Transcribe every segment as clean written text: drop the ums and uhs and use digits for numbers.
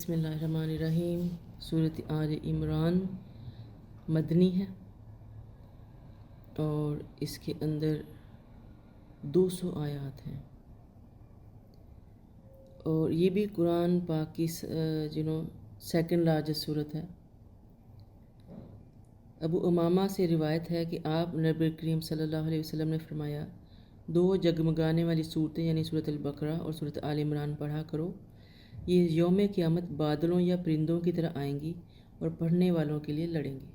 بسم اللہ الرحمن الرحیم۔ سورۃ آل عمران مدنی ہے اور اس کے اندر 200 آیات ہیں، اور یہ بھی قرآن پاک کی سیکنڈ لارجسٹ سورت ہے۔ ابو امامہ سے روایت ہے کہ آپ نبی کریم صلی اللہ علیہ وسلم نے فرمایا، 2 جگمگانے والی صورتیں یعنی سورۃ البقرہ اور سورۃ آل عمران پڑھا کرو، یہ یوم قیامت بادلوں یا پرندوں کی طرح آئیں گی اور پڑھنے والوں کے لیے لڑیں گی۔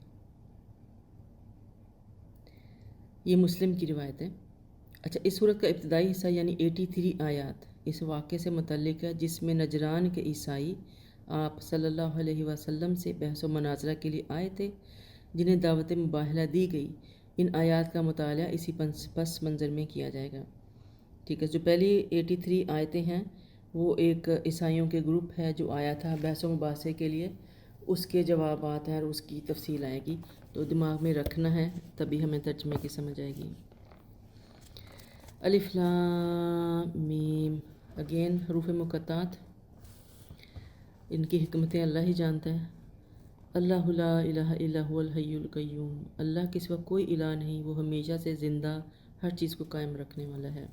یہ مسلم کی روایت ہے۔ اچھا، اس سورت کا ابتدائی حصہ یعنی 83 آیات اس واقعے سے متعلق ہے جس میں نجران کے عیسائی آپ صلی اللہ علیہ وسلم سے بحث و مناظرہ کے لیے آئے تھے، جنہیں دعوت مباہلہ دی گئی۔ ان آیات کا مطالعہ اسی پس منظر میں کیا جائے گا۔ ٹھیک ہے، جو پہلی 83 آیتیں ہیں وہ ایک عیسائیوں کے گروپ ہے جو آیا تھا بحث و مباحثے کے لیے، اس کے جوابات ہیں اور اس کی تفصیل آئے گی، تو دماغ میں رکھنا ہے تبھی ہمیں ترجمے کی سمجھ آئے گی۔ الف لام میم، اگین حروف مقطعات، ان کی حکمتیں اللہ ہی جانتا ہے۔ اللہ لا الہ الا هو الحی القیوم، اللہ کے سوا کوئی الہ نہیں، وہ ہمیشہ سے زندہ ہر چیز کو قائم رکھنے والا ہے۔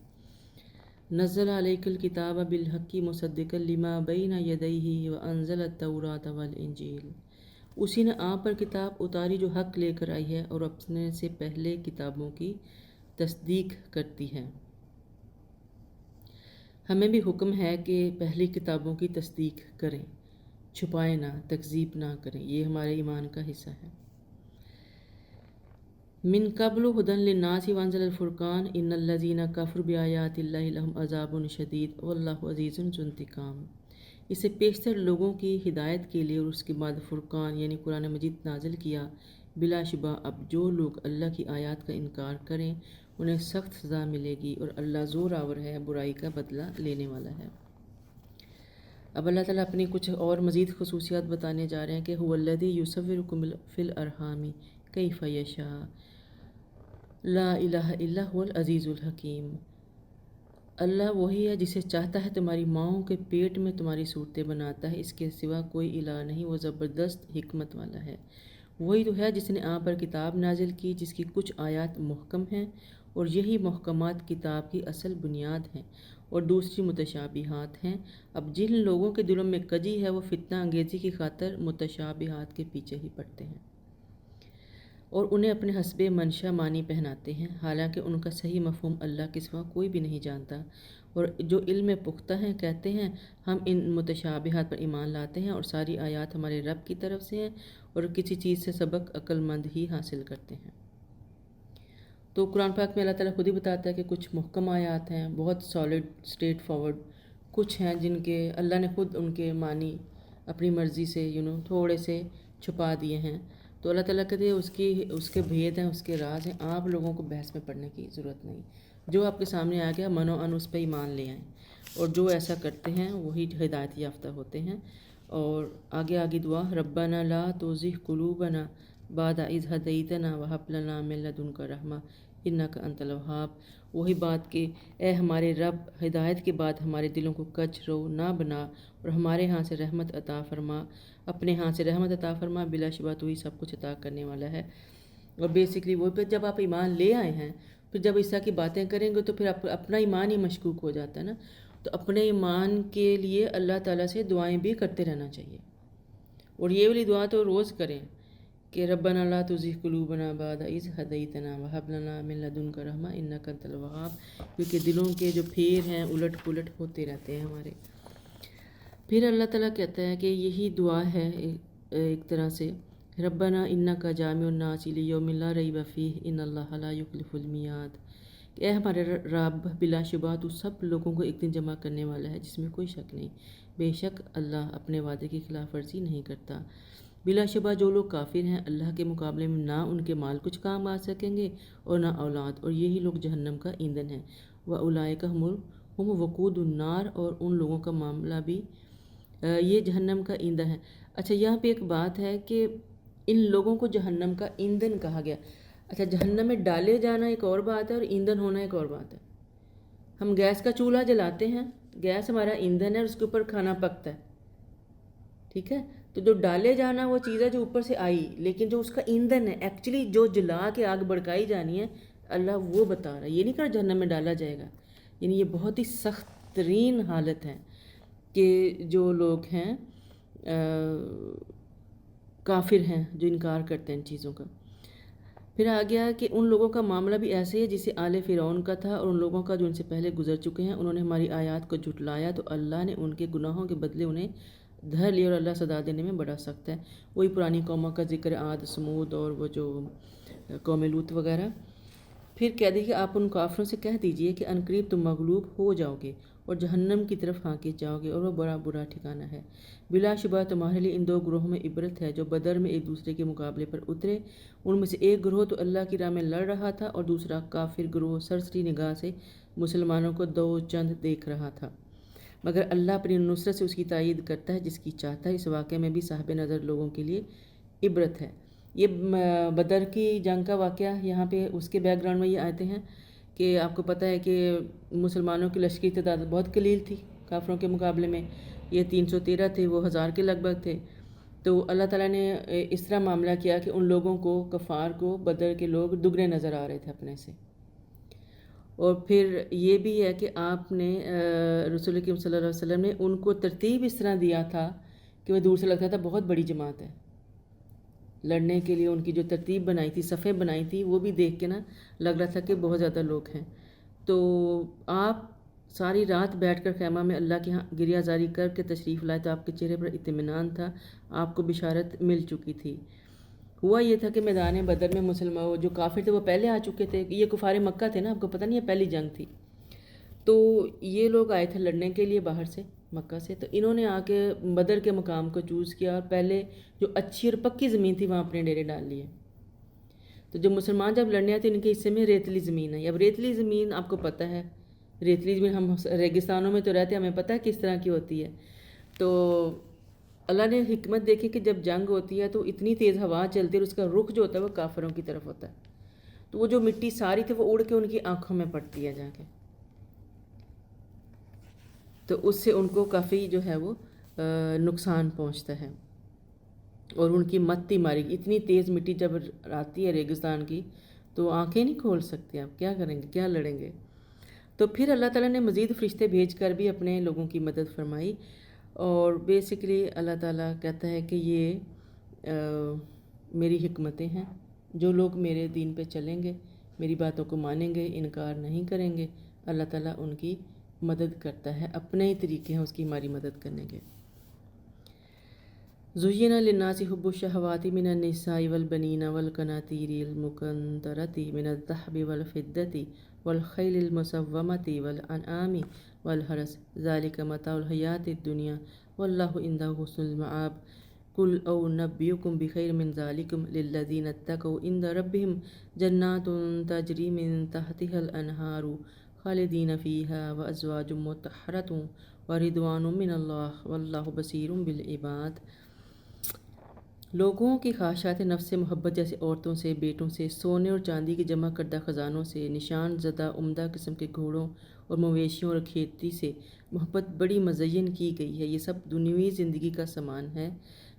نزل علیک الکتاب بالحق مصدقا لما بین یدیہ وانزل التوراۃ والانجیل، اسی نے آپ پر کتاب اتاری جو حق لے کر آئی ہے اور اپنے سے پہلے کتابوں کی تصدیق کرتی ہے۔ ہمیں بھی حکم ہے کہ پہلی کتابوں کی تصدیق کریں، چھپائیں نہ، تکذیب نہ کریں، یہ ہمارے ایمان کا حصہ ہے۔ من قبل ہدی للناس وانزل الفرقان ان الذین کفروا بآیات اللہ لہم عذاب شدید واللہ عزیز ذو انتقام، اسے پیشتر لوگوں کی ہدایت کے لیے اور اس کے بعد فرقان یعنی قرآن مجید نازل کیا۔ بلا شبہ اب جو لوگ اللہ کی آیات کا انکار کریں انہیں سخت سزا ملے گی، اور اللہ زور آور ہے، برائی کا بدلہ لینے والا ہے۔ اب اللہ تعالیٰ اپنی کچھ اور مزید خصوصیات بتانے جا رہے ہیں کہ هو الذی یصورکم فی الارحام کیف یشاء لا الہ الا هو العزیز الحکیم، اللہ وہی ہے جسے چاہتا ہے تمہاری ماؤں کے پیٹ میں تمہاری صورتیں بناتا ہے، اس کے سوا کوئی الہ نہیں، وہ زبردست حکمت والا ہے۔ وہی تو ہے جس نے آپ پر کتاب نازل کی جس کی کچھ آیات محکم ہیں، اور یہی محکمات کتاب کی اصل بنیاد ہیں، اور دوسری متشابہات ہیں۔ اب جن لوگوں کے دلوں میں کجی ہے وہ فتنہ انگیزی کی خاطر متشابہات کے پیچھے ہی پڑتے ہیں اور انہیں اپنے حسب منشا معنی پہناتے ہیں، حالانکہ ان کا صحیح مفہوم اللہ کے سوا کوئی بھی نہیں جانتا۔ اور جو علم پختہ ہیں کہتے ہیں ہم ان متشابہات پر ایمان لاتے ہیں اور ساری آیات ہمارے رب کی طرف سے ہیں، اور کسی چیز سے سبق عقل مند ہی حاصل کرتے ہیں۔ تو قرآن پاک میں اللہ تعالیٰ خود ہی بتاتا ہے کہ کچھ محکم آیات ہیں، بہت سالڈ اسٹریٹ فارورڈ، کچھ ہیں جن کے اللہ نے خود ان کے معنی اپنی مرضی سے تھوڑے سے چھپا دیے ہیں۔ تو اللہ تعالیٰ کہتے ہیں اس کے بھید ہیں، اس کے راز ہیں، آپ لوگوں کو بحث میں پڑھنے کی ضرورت نہیں، جو آپ کے سامنے آ گیا منو ان اس پہ ایمان لے آئیں، اور جو ایسا کرتے ہیں وہی ہدایت یافتہ ہوتے ہیں۔ اور آگے دعا، ربنا لا تزغ قلوبنا بعد اذ ہدیتنا وہب لنا من لدنک رحمہ انک انت الوہاب، وہی بات کہ اے ہمارے رب، ہدایت کے بعد ہمارے دلوں کو کج رو نہ بنا اور ہمارے ہاں سے رحمت عطا فرما، اپنے ہاں سے رحمت عطا فرما، بلا شبہ تو ہی سب کچھ عطا کرنے والا ہے۔ اور بیسکلی وہ پھر جب آپ ایمان لے آئے ہیں، پھر جب اس طرح کی باتیں کریں گے تو پھر اپنا ایمان ہی مشکوک ہو جاتا ہے نا، تو اپنے ایمان کے لیے اللہ تعالیٰ سے دعائیں بھی کرتے رہنا چاہیے، اور یہ والی دعا تو روز کریں کہ ربنا لا تزغ قلوبنا بعد اذ ہدیتنا وہب لنا من لدنک رحمہ انک انت الوہاب، کیونکہ دلوں کے جو پھیر ہیں الٹ پلٹ ہوتے رہتے ہیں ہمارے۔ پھر اللہ تعالیٰ کہتا ہے کہ یہی دعا ہے ایک طرح سے، ربنا انک جامع الناس لیوم لا ریب فیہ ان اللہ لا یخلف المیعاد، کہ اے ہمارے رب، بلا شبہ تو سب لوگوں کو ایک دن جمع کرنے والا ہے جس میں کوئی شک نہیں، بے شک اللہ اپنے وعدے کی خلاف ورزی نہیں کرتا۔ بلا شبہ جو لوگ کافر ہیں اللہ کے مقابلے میں نہ ان کے مال کچھ کام آ سکیں گے اور نہ اولاد، اور یہی لوگ جہنم کا ایندھن ہیں۔ وَأُولَٰئِکَ هُمْ وَقُودُ النَّارِ، اور ان لوگوں کا معاملہ بھی یہ جہنم کا ایندھن ہے۔ اچھا، یہاں پہ ایک بات ہے کہ ان لوگوں کو جہنم کا ایندھن کہا گیا۔ اچھا، جہنم میں ڈالے جانا ایک اور بات ہے اور ایندھن ہونا ایک اور بات ہے۔ ہم گیس کا چولہا جلاتے ہیں، گیس ہمارا ایندھن ہے اور اس کے اوپر کھانا پکتا ہے، ٹھیک ہے، تو جو ڈالے جانا وہ چیز ہے جو اوپر سے آئی، لیکن جو اس کا ایندھن ہے ایکچولی جو جلا کے آگ بھڑکائی جانی ہے، اللہ وہ بتا رہا ہے، یہ نہیں کہا جہنم میں ڈالا جائے گا۔ یعنی یہ بہت ہی سخت ترین حالت ہے کہ جو لوگ ہیں کافر ہیں، جو انکار کرتے ہیں ان چیزوں کا۔ پھر آ گیا کہ ان لوگوں کا معاملہ بھی ایسے ہے جسے آل فرعون کا تھا، اور ان لوگوں کا جو ان سے پہلے گزر چکے ہیں، انہوں نے ہماری آیات کو جھٹلایا تو اللہ نے ان کے گناہوں کے بدلے انہیں دھر لیا، اور اللہ سزا دینے میں بڑا سخت ہے۔ وہی پرانی قوموں کا ذکر، عاد، سمود اور وہ جو قوم لوط وغیرہ۔ پھر کہہ دی کہ آپ ان کافروں سے کہہ دیجئے کہ عنقریب تم مغلوب ہو جاؤ گے اور جہنم کی طرف ہانکے جاؤ گے، اور وہ بڑا برا ٹھکانہ ہے۔ بلا شبہ تمہارے لیے ان دو گروہوں میں عبرت ہے جو بدر میں ایک دوسرے کے مقابلے پر اترے۔ ان میں سے ایک گروہ تو اللہ کی راہ میں لڑ رہا تھا، اور دوسرا کافر گروہ سرسری نگاہ سے مسلمانوں کو دو چند دیکھ رہا تھا، مگر اللہ اپنی نصرت سے اس کی تائید کرتا ہے جس کی چاہتا ہے۔ اس واقعے میں بھی صاحب نظر لوگوں کے لیے عبرت ہے۔ یہ بدر کی جنگ کا واقعہ یہاں پہ اس کے بیک گراؤنڈ میں یہ آتے ہیں کہ آپ کو پتہ ہے کہ مسلمانوں کی لشکری تعداد بہت قلیل تھی کافروں کے مقابلے میں، یہ 313 تھے، وہ 1000 کے لگ بھگ تھے۔ تو اللہ تعالیٰ نے اس طرح معاملہ کیا کہ ان لوگوں کو، کفار کو، بدر کے لوگ دگنے نظر آ رہے تھے اپنے سے۔ اور پھر یہ بھی ہے کہ آپ نے رسول کریم صلی اللہ علیہ وسلم نے ان کو ترتیب اس طرح دیا تھا کہ وہ دور سے لگتا تھا بہت بڑی جماعت ہے، لڑنے کے لیے ان کی جو ترتیب بنائی تھی، صفیں بنائی تھی، وہ بھی دیکھ کے نا لگ رہا تھا کہ بہت زیادہ لوگ ہیں۔ تو آپ ساری رات بیٹھ کر خیمہ میں اللہ کے ہاں گریہ زاری کر کے تشریف لائے تو آپ کے چہرے پر اطمینان تھا، آپ کو بشارت مل چکی تھی۔ ہوا یہ تھا کہ میدان بدر میں مسلمان جو کافر تھے وہ پہلے آ چکے تھے، یہ کفار مکہ تھے نا، آپ کو پتہ نہیں ہے پہلی جنگ تھی، تو یہ لوگ آئے تھے لڑنے کے لیے باہر سے، مکہ سے، تو انہوں نے آ کے بدر کے مقام کو چوز کیا اور پہلے جو اچھی اور پکی زمین تھی وہاں اپنے ڈیرے ڈال لیے۔ تو جو مسلمان جب لڑنے آتے ان کے حصے میں ریتلی زمین ہے۔ اب ریتلی زمین آپ کو پتہ ہے، ریتلی زمین ہم ریگستانوں میں تو رہتے ہیں، ہمیں پتہ ہے کس طرح کی ہوتی ہے۔ تو اللہ نے حکمت دیکھی کہ جب جنگ ہوتی ہے تو اتنی تیز ہوا چلتی ہے اور اس کا رخ جو ہوتا ہے وہ کافروں کی طرف ہوتا ہے، تو وہ جو مٹی ساری تھی وہ اڑ کے ان کی آنکھوں میں پڑتی ہے جا کے، تو اس سے ان کو کافی جو ہے وہ نقصان پہنچتا ہے، اور ان کی متی ماری گئی۔ اتنی تیز مٹی جب آتی ہے ریگستان کی تو آنکھیں نہیں کھول سکتے، آپ کیا کریں گے، کیا لڑیں گے۔ تو پھر اللہ تعالیٰ نے مزید فرشتے بھیج کر بھی اپنے لوگوں کی مدد فرمائی، اور بیسیکلی اللہ تعالیٰ کہتا ہے کہ یہ میری حکمتیں ہیں، جو لوگ میرے دین پہ چلیں گے، میری باتوں کو مانیں گے، انکار نہیں کریں گے، اللہ تعالیٰ ان کی مدد کرتا ہے، اپنے ہی طریقے ہیں اس کی ہماری مدد کرنے کے۔ زُيِّنَ لِلنَّاسِ حُبُّ الشَّهَوَاتِ مِنَ النِّسَاءِ وَالْبَنِينَ وَالْقَنَاطِيرِ الْمُقَنطَرَةِ مِنَ الذَّهَبِ وَالْفِضَّةِ وَالْخَيْلِ الْمُسَوَّمَةِ وَالْأَنْعَامِ وَالْحَرْثِ ذَلِكَ مَتَاعُ الْحَيَاةِ الدُّنْيَا وَاللَّهُ عِندَهُ حُسْنُ الْمَآبِ قُلْ أُنَبِّئُكُم بِخَيْرٍ مِّن ذَلِكُمْ لِلَّذِينَ اتَّقَوْا عِندَ رَبِّهِمْ جَنَّاتٌ تَجْرِي مِن تَحْتِهَا الْأَنْهَارُ خَالِدِينَ فِيهَا وَأَزْوَاجٌ مُّطَهَّرَةٌ وَرِضْوَانٌ مِّنَ اللَّهِ وَاللَّهُ بَصِيرٌ بِالْعِبَادِ۔ لوگوں کی خواہشات نفس سے محبت، جیسے عورتوں سے، بیٹوں سے، سونے اور چاندی کے جمع کردہ خزانوں سے، نشان زدہ عمدہ قسم کے گھوڑوں اور مویشیوں اور کھیتی سے محبت بڑی مزین کی گئی ہے، یہ سب دنیوی زندگی کا سامان ہے،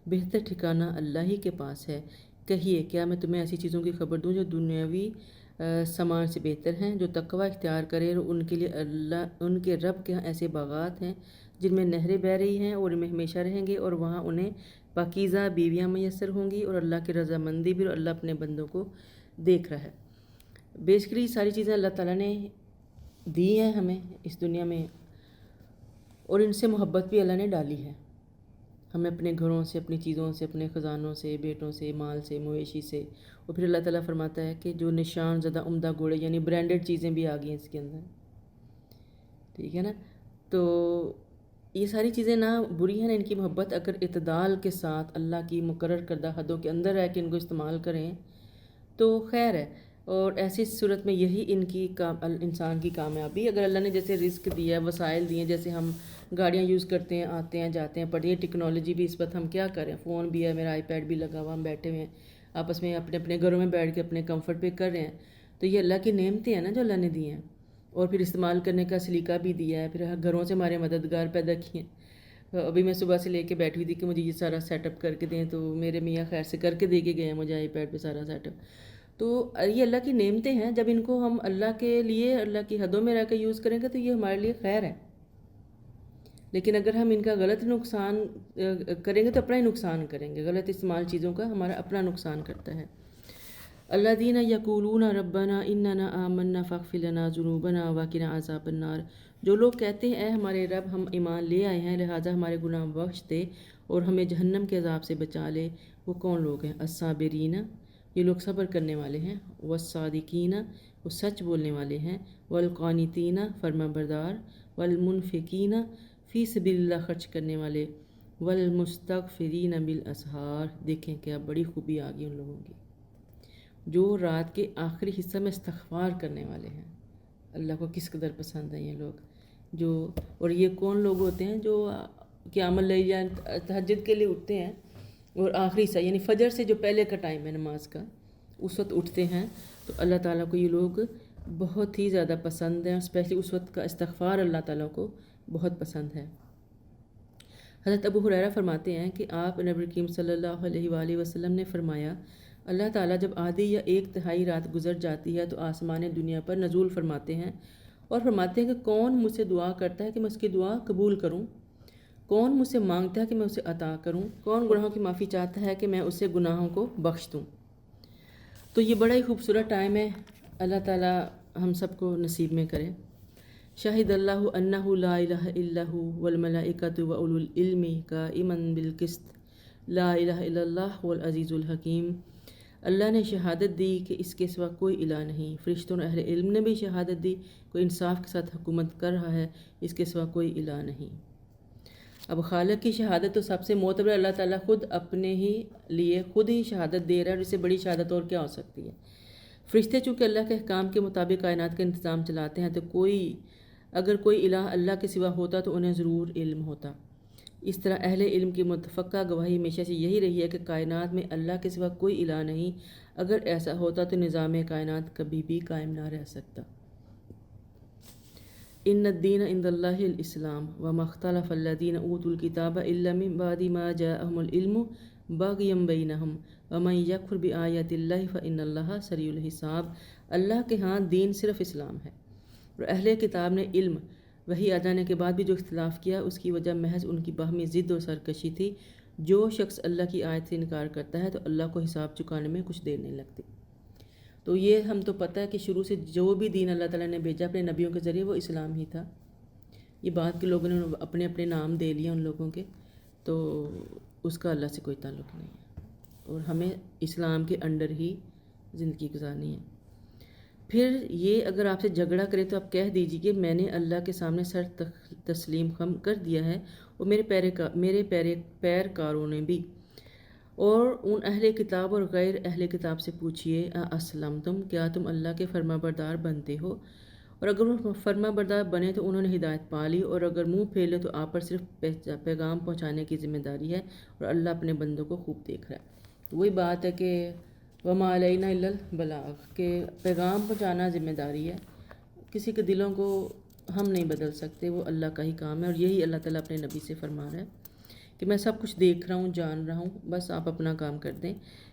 بہتر ٹھکانہ اللہ ہی کے پاس ہے۔ کہیے کیا میں تمہیں ایسی چیزوں کی خبر دوں جو دنیاوی سامان سے بہتر ہیں؟ جو تقوی اختیار کرے اور ان کے لیے ان کے رب کے ہاں ایسے باغات ہیں جن میں نہریں بہہ رہی ہیں، اور ان میں ہمیشہ رہیں گے، اور وہاں انہیں پاکیزہ بیویاں میسر ہوں گی، اور اللہ کی رضامندی بھی، اور اللہ اپنے بندوں کو دیکھ رہا ہے۔ بیسیکلی ساری چیزیں اللہ تعالیٰ نے دی ہیں ہمیں اس دنیا میں، اور ان سے محبت بھی اللہ نے ڈالی ہے ہمیں، اپنے گھروں سے، اپنی چیزوں سے، اپنے خزانوں سے، بیٹوں سے، مال سے، مویشی سے۔ اور پھر اللہ تعالیٰ فرماتا ہے کہ جو نشان زدہ عمدہ گھوڑے، یعنی برانڈڈ چیزیں بھی آ گئی ہیں اس کے اندر، ٹھیک ہے نا۔ تو یہ ساری چیزیں نہ بری ہیں، ان کی محبت اگر اعتدال کے ساتھ اللہ کی مقرر کردہ حدوں کے اندر رہ کے ان کو استعمال کریں تو خیر ہے، اور ایسی صورت میں یہی انسان کی کامیابی۔ اگر اللہ نے جیسے رزق دیا ہے، وسائل دیے ہیں، جیسے ہم گاڑیاں یوز کرتے ہیں، آتے ہیں جاتے ہیں، پڑھیے ٹیکنالوجی بھی اس وقت ہم کیا کریں، فون بھی ہے، میرا آئی پیڈ بھی لگا ہوا، ہم بیٹھے ہوئے ہیں آپس میں اپنے اپنے گھروں میں بیٹھ کے اپنے کمفرٹ پہ کر رہے ہیں، تو یہ اللہ کی نعمتیں ہیں نا جو اللہ نے دی ہیں، اور پھر استعمال کرنے کا سلیقہ بھی دیا ہے، پھر گھروں سے ہمارے مددگار پیدا کیے ہیں، ابھی میں صبح سے لے کے بیٹھی ہوئی تھی کہ مجھے یہ سارا سیٹ اپ کر کے دیں، تو میرے میاں خیر سے کر کے دے کے گئے ہیں مجھے آئی پیڈ پہ سارا سیٹ اپ۔ تو یہ اللہ کی نعمتیں ہیں، جب ان کو ہم اللہ کے لیے اللہ کی حدوں میں رہ کے یوز کریں گے تو یہ ہمارے لیے خیر ہے، لیکن اگر ہم ان کا غلط نقصان کریں گے تو اپنا ہی نقصان کریں گے۔ غلط استعمال چیزوں کا ہمارا اپنا نقصان کرتا ہے۔ الذین یقولون ربنا اننا آمنا فاغفر لنا ذنوبنا وقنا عذاب النار، جو لوگ کہتے ہیں اے ہمارے رب ہم ایمان لے آئے ہیں لہٰذا ہمارے گناہ بخش دے اور ہمیں جہنم کے عذاب سے بچا لے، وہ کون لوگ ہیں؟ الصابرین، یہ لوگ صبر کرنے والے ہیں، والصادقین، وہ سچ بولنے والے ہیں، والقانتین، فرما بردار، والمنفقین، فی سبیل اللہ خرچ کرنے والے، والمستغفرین بالاسحار، دیکھیں کیا بڑی خوبی آ گئی ان لوگوں کی، جو رات کے آخری حصہ میں استغفار کرنے والے ہیں۔ اللہ کو کس قدر پسند ہیں یہ لوگ جو، اور یہ کون لوگ ہوتے ہیں جو قیام اللیل یا تہجد کے لیے اٹھتے ہیں اور آخری حصہ یعنی فجر سے جو پہلے کا ٹائم ہے نماز کا اس وقت اٹھتے ہیں، تو اللہ تعالیٰ کو یہ لوگ بہت ہی زیادہ پسند ہیں، اسپیشلی اس وقت کا استغفار اللہ تعالیٰ کو بہت پسند ہے۔ حضرت ابو ہریرہ فرماتے ہیں کہ آپ نبی کریم صلی اللہ علیہ وآلہ وسلم نے فرمایا، اللہ تعالیٰ جب آدھی یا ایک تہائی رات گزر جاتی ہے تو آسمان دنیا پر نزول فرماتے ہیں اور فرماتے ہیں کہ کون مجھ سے دعا کرتا ہے کہ میں اس کی دعا قبول کروں، کون مجھ سے مانگتا ہے کہ میں اسے عطا کروں، کون گناہوں کی معافی چاہتا ہے کہ میں اسے گناہوں کو بخش دوں۔ تو یہ بڑا ہی خوبصورت ٹائم ہے، اللہ تعالیٰ ہم سب کو نصیب میں کرے۔ شاہد اللہ انہ لا الہ الا ہو والملائکۃ واولو العلم قائما بالقسط لا الہ الا اللہ هو العزیز الحکیم، اللہ نے شہادت دی کہ اس کے سوا کوئی الہ نہیں، فرشتوں اور اہل علم نے بھی شہادت دی، کوئی انصاف کے ساتھ حکومت کر رہا ہے، اس کے سوا کوئی الہ نہیں۔ اب خالق کی شہادت تو سب سے معتبر، اللہ تعالیٰ خود اپنے ہی لیے خود ہی شہادت دے رہا ہے، اور اس سے بڑی شہادت اور کیا ہو سکتی ہے۔ فرشتے چونکہ اللہ کے احکام کے مطابق کائنات کا انتظام چلاتے ہیں، تو اگر کوئی الہ اللہ کے سوا ہوتا تو انہیں ضرور علم ہوتا۔ اس طرح اہل علم کی متفقہ گواہی ہمیشہ سے یہی رہی ہے کہ کائنات میں اللہ کے سوا کوئی الہ نہیں، اگر ایسا ہوتا تو نظام کائنات کبھی بھی قائم نہ رہ سکتا۔ ان الدین عند اللہ الاسلام وما اختلف الذین اوتوا الکتاب الا من بعد ما جاءهم العلم بغیا بینہم ومن یکفر بآیات اللہ فإن اللہ سریع الحساب، اللہ کے ہاں دین صرف اسلام ہے، اور اہل کتاب نے علم وحی آ جانے کے بعد بھی جو اختلاف کیا اس کی وجہ محض ان کی باہمی ضد و سرکشی تھی۔ جو شخص اللہ کی آیت سے انکار کرتا ہے تو اللہ کو حساب چکانے میں کچھ دیر نہیں لگتی۔ تو یہ ہم تو پتہ ہے کہ شروع سے جو بھی دین اللہ تعالیٰ نے بھیجا اپنے نبیوں کے ذریعے وہ اسلام ہی تھا۔ یہ بات کہ لوگوں نے اپنے اپنے نام دے لیے ان لوگوں کے، تو اس کا اللہ سے کوئی تعلق نہیں ہے، اور ہمیں اسلام کے انڈر ہی زندگی گزارنی ہے۔ پھر یہ اگر آپ سے جھگڑا کرے تو آپ کہہ دیجیے کہ میں نے اللہ کے سامنے سر تسلیم خم کر دیا ہے، اور میرے پیرکاروں نے بھی، اور ان اہل کتاب اور غیر اہل کتاب سے پوچھئے اسلمتم، کیا تم اللہ کے فرما بردار بنتے ہو؟ اور اگر وہ فرما بردار بنے تو انہوں نے ہدایت پا لی، اور اگر منہ پھیر لے تو آپ پر صرف پیغام پہنچانے کی ذمہ داری ہے، اور اللہ اپنے بندوں کو خوب دیکھ رہا ہے۔ تو وہی بات ہے کہ وما علینا الا البلاغ، کہ پیغام پہنچانا ذمہ داری ہے، کسی کے دلوں کو ہم نہیں بدل سکتے، وہ اللہ کا ہی کام ہے، اور یہی اللہ تعالیٰ اپنے نبی سے فرما رہا ہے کہ میں سب کچھ دیکھ رہا ہوں، جان رہا ہوں، بس آپ اپنا کام کر دیں۔